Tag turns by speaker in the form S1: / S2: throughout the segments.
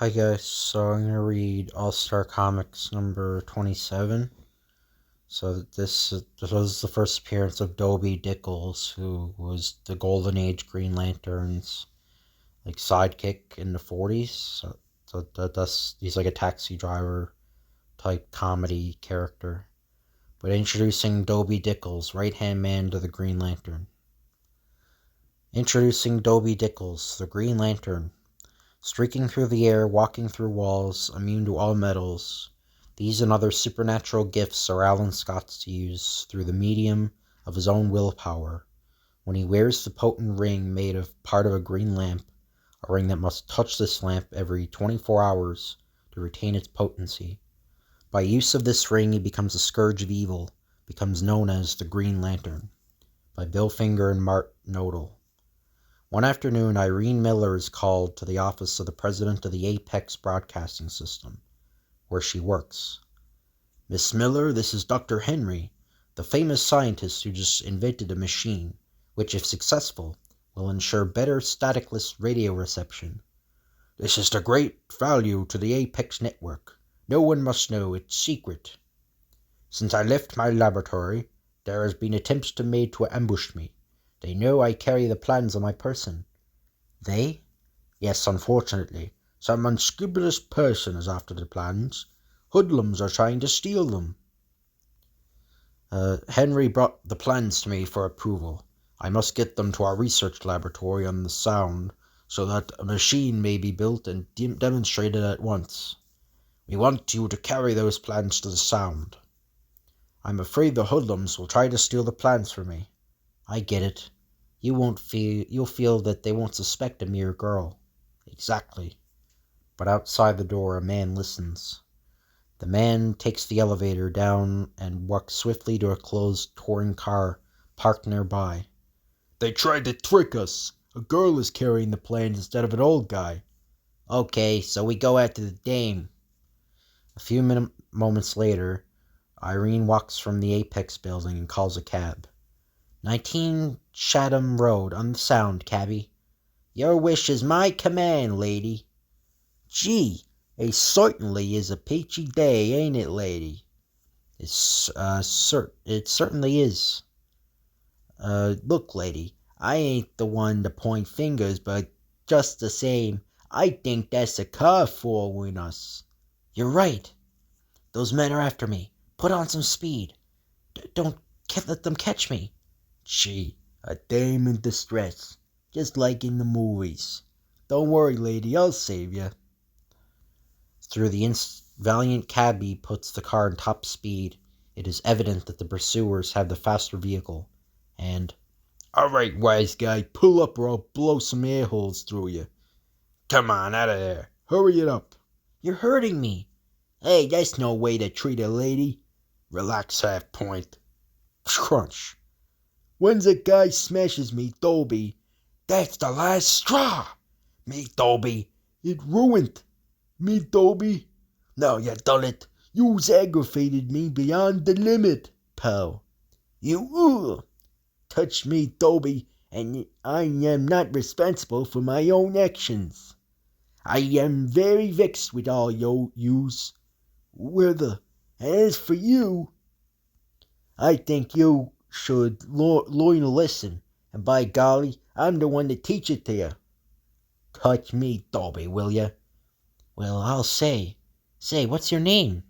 S1: Hi guys, so I'm going to read All-Star Comics number 27. So this was the first appearance of Doiby Dickles, who was the Golden Age Green Lantern's sidekick in the 40s. He's like a taxi driver type comedy character. But introducing Doiby Dickles, right-hand man to the Green Lantern. Introducing Doiby Dickles, the Green Lantern. Streaking through the air, walking through walls, immune to all metals. These and other supernatural gifts are Alan Scott's to use through the medium of his own willpower. When he wears the potent ring made of part of a green lamp, a ring that must touch this lamp every 24 hours to retain its potency. By use of this ring, he becomes a scourge of evil, becomes known as the Green Lantern. By Bill Finger and Mart Nodal. One afternoon, Irene Miller is called to the office of the president of the Apex Broadcasting System, where she works. "Miss Miller, this is Dr. Henry, the famous scientist who just invented a machine, which, if successful, will ensure better staticless radio reception. This is of great value to the Apex network. No one must know, it's secret. Since I left my laboratory, there has been attempts made to ambush me. They know I carry the plans on my person." "They?" "Yes, unfortunately. Some unscrupulous person is after the plans. Hoodlums are trying to steal them." Henry brought the plans to me for approval. I must get them to our research laboratory on the Sound, so that a machine may be built and demonstrated at once. We want you to carry those plans to the Sound. I'm afraid the hoodlums will try to steal the plans from me." "I get it. You'll feel that they won't suspect a mere girl." "Exactly." But outside the door a man listens. The man takes the elevator down and walks swiftly to a closed touring car parked nearby. "They tried to trick us. A girl is carrying the plans instead of an old guy." "Okay, so we go after the dame." A few moments later, Irene walks from the Apex building and calls a cab. 19 Chatham Road, on the Sound, cabby." "Your wish is my command, lady." "Gee, it certainly is a peachy day, ain't it, lady?" It certainly is." Look, lady, I ain't the one to point fingers, but just the same, I think that's a car following us." "You're right. Those men are after me. Put on some speed. Don't let them catch me." "Gee, a dame in distress, just like in the movies. Don't worry, lady, I'll save you." Through the valiant cabby puts the car in top speed. It is evident that the pursuers have the faster vehicle, and "All right, wise guy, pull up or I'll blow some air holes through you." "Come on, out of there. Hurry it up." "You're hurting me." "Hey, that's no way to treat a lady." "Relax, half point." Crunch. "When's a guy smashes me, Doiby, that's the last straw." "Me, Doiby, it ruined me, Doiby." "No, you done it. You's aggravated me beyond the limit." "Pow." "You touch me, Doiby, and I am not responsible for my own actions. I am very vexed with all yous. And as for you, I think you should learn a lesson, and by golly, I'm the one to teach it to you." "Touch me, Doiby, will ya?" "Well, I'll say. Say, what's your name?"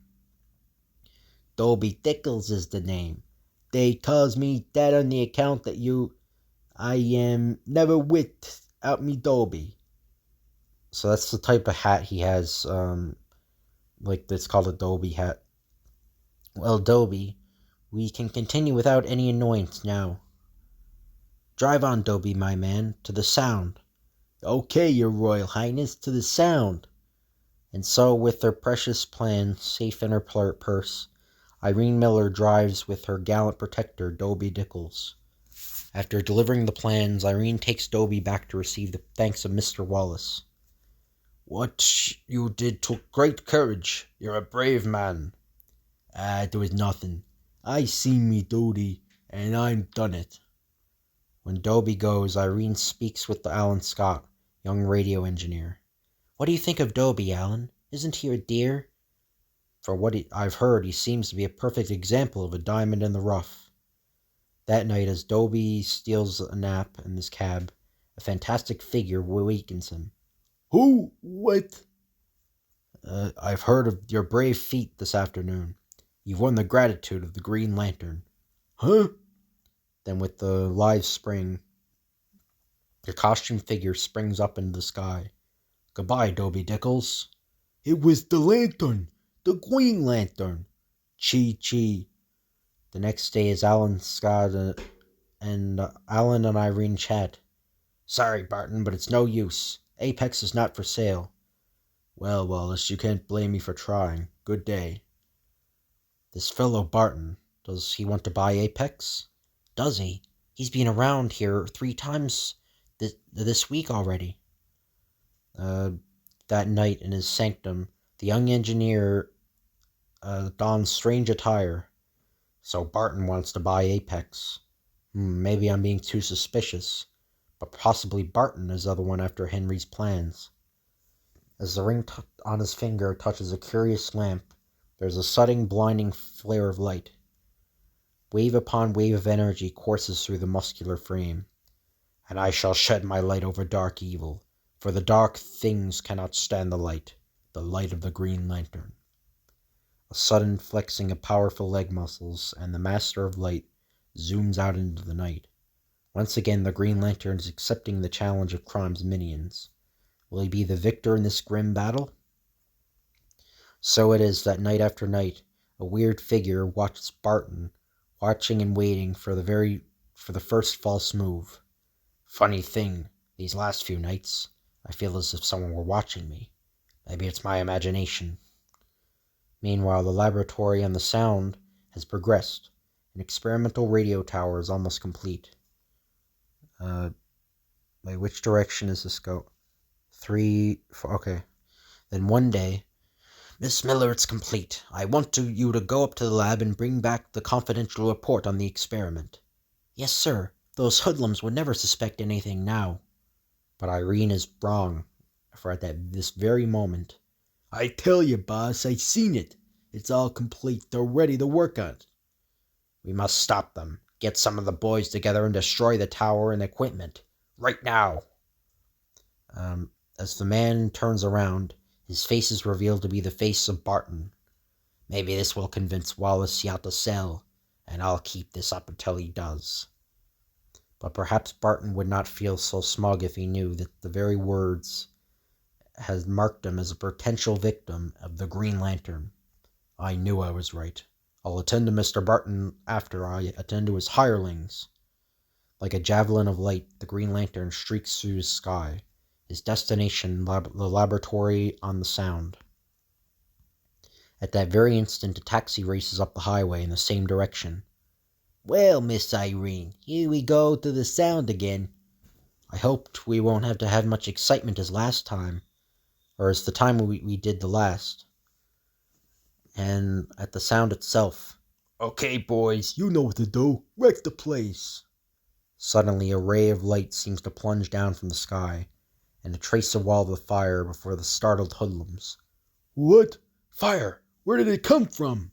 S1: "Doiby Dickles is the name. They calls me that on the account that I am never without me Doiby." So that's the type of hat he has, it's called a Doiby hat. "Well, Doiby, we can continue without any annoyance now." "Drive on, Doiby, my man, to the Sound." "Okay, your Royal Highness, to the Sound." And so, with their precious plans safe in her purse, Irene Miller drives with her gallant protector, Doiby Dickles. After delivering the plans, Irene takes Doiby back to receive the thanks of Mr. Wallace. "What you did took great courage. You're a brave man." There was nothing. I seen me duty, and I'm done it." When Doiby goes, Irene speaks with Alan Scott, young radio engineer. What do you think of Doiby, Alan? Isn't he a dear? For what I've heard, he seems to be a perfect example of a diamond in the rough. That night, as Doiby steals a nap in his cab, a fantastic figure wakens him. Who? What? I've heard of your brave feat this afternoon. You've won the gratitude of the Green Lantern. Huh? Then with the live spring, your costumed figure springs up into the sky. Goodbye, Doiby Dickles. It was the lantern, the Green Lantern. Chee chee. The next day is Alan Scott and Alan and Irene chat. Sorry, Barton, but it's no use. Apex is not for sale. Well, Wallace, you can't blame me for trying. Good day. This fellow Barton, does he want to buy Apex? Does he? He's been around here 3 times this week already. That night in his sanctum, the young engineer dons strange attire. So Barton wants to buy Apex. Maybe I'm being too suspicious, but possibly Barton is the other one after Henry's plans. As the ring on his finger touches a curious lamp, there's a sudden blinding flare of light. Wave upon wave of energy courses through the muscular frame. And I shall shed my light over dark evil, for the dark things cannot stand the light of the Green Lantern. A sudden flexing of powerful leg muscles, and the Master of Light zooms out into the night. Once again, the Green Lantern is accepting the challenge of crime's minions. Will he be the victor in this grim battle? So it is that night after night, a weird figure watches Barton, watching and waiting for the first false move. Funny thing, these last few nights, I feel as if someone were watching me. Maybe it's my imagination. Meanwhile, the laboratory on the Sound has progressed. An experimental radio tower is almost complete. Which direction is this go? 3, 4, okay. Then one day, Miss Miller, it's complete. I want you to go up to the lab and bring back the confidential report on the experiment. Yes, sir. Those hoodlums would never suspect anything now. But Irene is wrong, for at this very moment. I tell you, boss, I seen it. It's all complete. They're ready to work on it. We must stop them. Get some of the boys together and destroy the tower and equipment. Right now. As the man turns around, his face is revealed to be the face of Barton. Maybe this will convince Wallace he ought to sell, and I'll keep this up until he does. But perhaps Barton would not feel so smug if he knew that the very words had marked him as a potential victim of the Green Lantern. I knew I was right. I'll attend to Mr. Barton after I attend to his hirelings. Like a javelin of light, the Green Lantern streaks through the sky. His destination, the laboratory on the Sound. At that very instant, a taxi races up the highway in the same direction. Well, Miss Irene, here we go to the Sound again. I hoped we won't have to have much excitement as last time, or as the time we did the last. And at the Sound itself. Okay, boys, you know what to do. Wreck the place. Suddenly, a ray of light seems to plunge down from the sky, and to trace a wall of fire before the startled hoodlums. What? Fire? Where did it come from?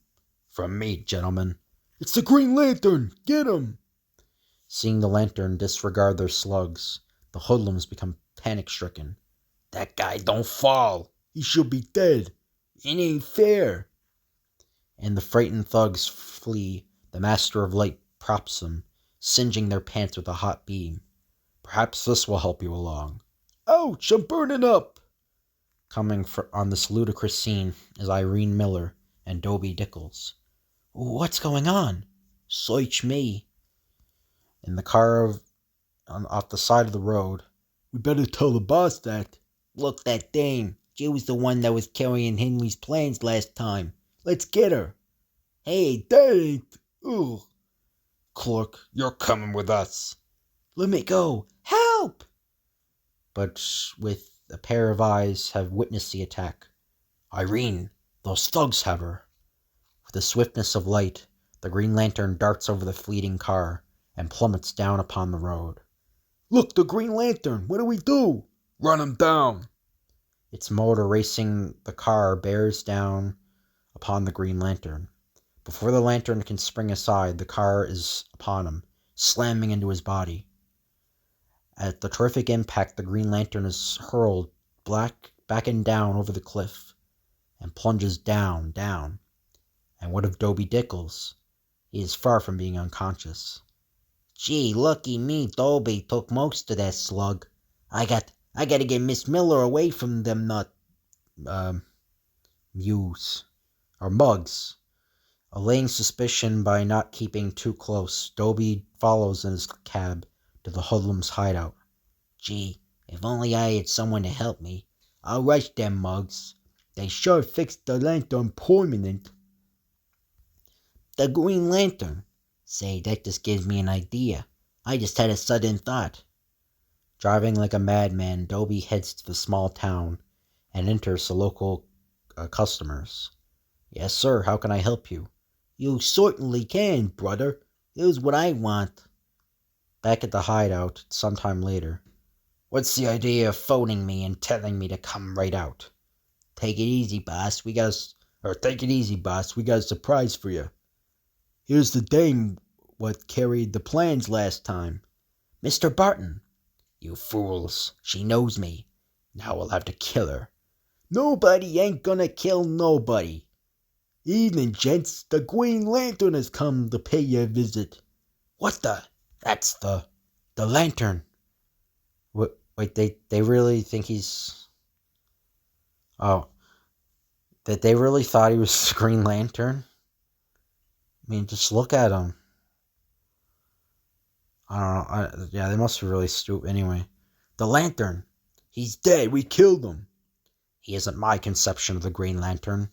S1: From me, gentlemen. It's the Green Lantern! Get him! Seeing the lantern disregard their slugs, the hoodlums become panic-stricken. That guy don't fall! He should be dead! It ain't fair! And the frightened thugs flee. The Master of Light props them, singeing their pants with a hot beam. Perhaps this will help you along. Ouch! I'm burning up! Coming on this ludicrous scene is Irene Miller and Doiby Dickles. What's going on? Search me. In the car off the side of the road. We better tell the boss that. Look, that dame. She was the one that was carrying Henry's plans last time. Let's get her. Hey, that ain't... Ugh. Clerk, you're coming with us. Let me go. Help! But with a pair of eyes have witnessed the attack. Irene, those thugs have her. With the swiftness of light, the Green Lantern darts over the fleeting car and plummets down upon the road. Look, the Green Lantern! What do we do? Run him down! Its motor racing the car bears down upon the Green Lantern. Before the Lantern can spring aside, the car is upon him, slamming into his body. At the terrific impact, the Green Lantern is hurled back and down over the cliff, and plunges down. And what of Doiby Dickles? He is far from being unconscious. Gee, lucky me, Doiby took most of that slug. I gotta get Miss Miller away from them mugs. Allaying suspicion by not keeping too close, Doiby follows in his cab to the hoodlum's hideout. Gee, if only I had someone to help me. I'll rush them mugs. They sure fixed the lantern permanent. The Green Lantern. Say, that just gives me an idea. I just had a sudden thought. Driving like a madman, Doiby heads to the small town and enters the local customers. Yes, sir, how can I help you? You certainly can, brother. Here's what I want. Back at the hideout, sometime later. What's the idea of phoning me and telling me to come right out? Take it easy, boss. We got a surprise for you. Here's the dame what carried the plans last time. Mr. Barton. You fools. She knows me. Now we'll have to kill her. Nobody ain't gonna kill nobody. Evening, gents. The Green Lantern has come to pay you a visit. What the? That's the Lantern. Wait, they really think he's... Oh. That they really thought he was the Green Lantern? I mean, just look at him. I don't know. Yeah, they must be really stupid. Anyway. The Lantern. He's dead. We killed him. He isn't my conception of the Green Lantern.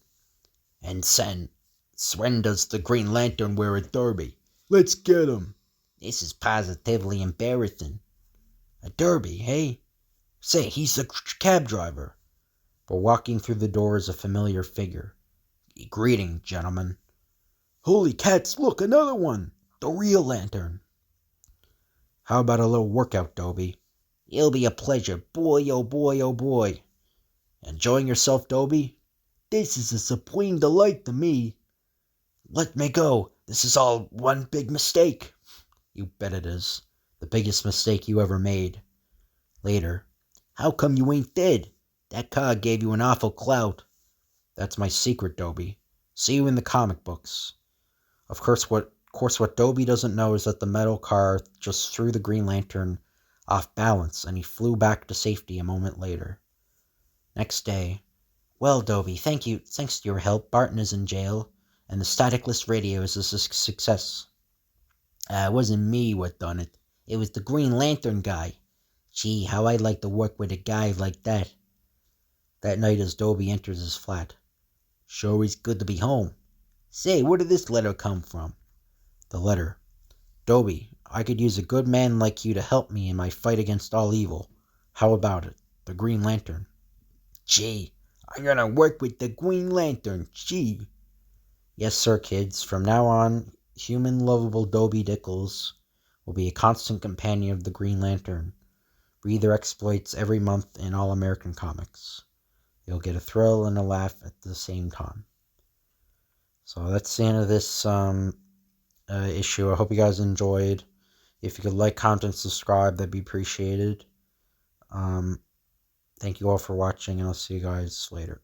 S1: And when does the Green Lantern wear a derby? Let's get him. This is positively embarrassing. A derby, hey? Say, he's a cab driver. But walking through the door is a familiar figure. Greeting, gentlemen. Holy cats, look, another one. The real Lantern. How about a little workout, Doiby? It'll be a pleasure. Boy, oh boy, oh boy. Enjoying yourself, Doiby? This is a supreme delight to me. Let me go. This is all one big mistake. You bet it is. The biggest mistake you ever made. Later. How come you ain't dead? That car gave you an awful clout. That's my secret, Doiby. See you in the comic books. Of course, what Doiby doesn't know is that the metal car just threw the Green Lantern off balance, and he flew back to safety a moment later. Next day. Well, Doiby, thanks to your help, Barton is in jail, and the staticless radio is a success. It wasn't me what done it. It was the Green Lantern guy. Gee, how I'd like to work with a guy like that. That night as Doiby enters his flat. Sure is good to be home. Say, where did this letter come from? The letter. Doiby, I could use a good man like you to help me in my fight against all evil. How about it? The Green Lantern. Gee, I'm gonna work with the Green Lantern. Gee. Yes, sir, kids. From now on, human lovable Doiby Dickles will be a constant companion of the Green Lantern. Read their exploits every month in All American Comics. You'll get a thrill and a laugh at the same time. So that's the end of this issue. I hope you guys enjoyed. If you could like, comment, and subscribe, that'd be appreciated. Thank you all for watching, and I'll see you guys later.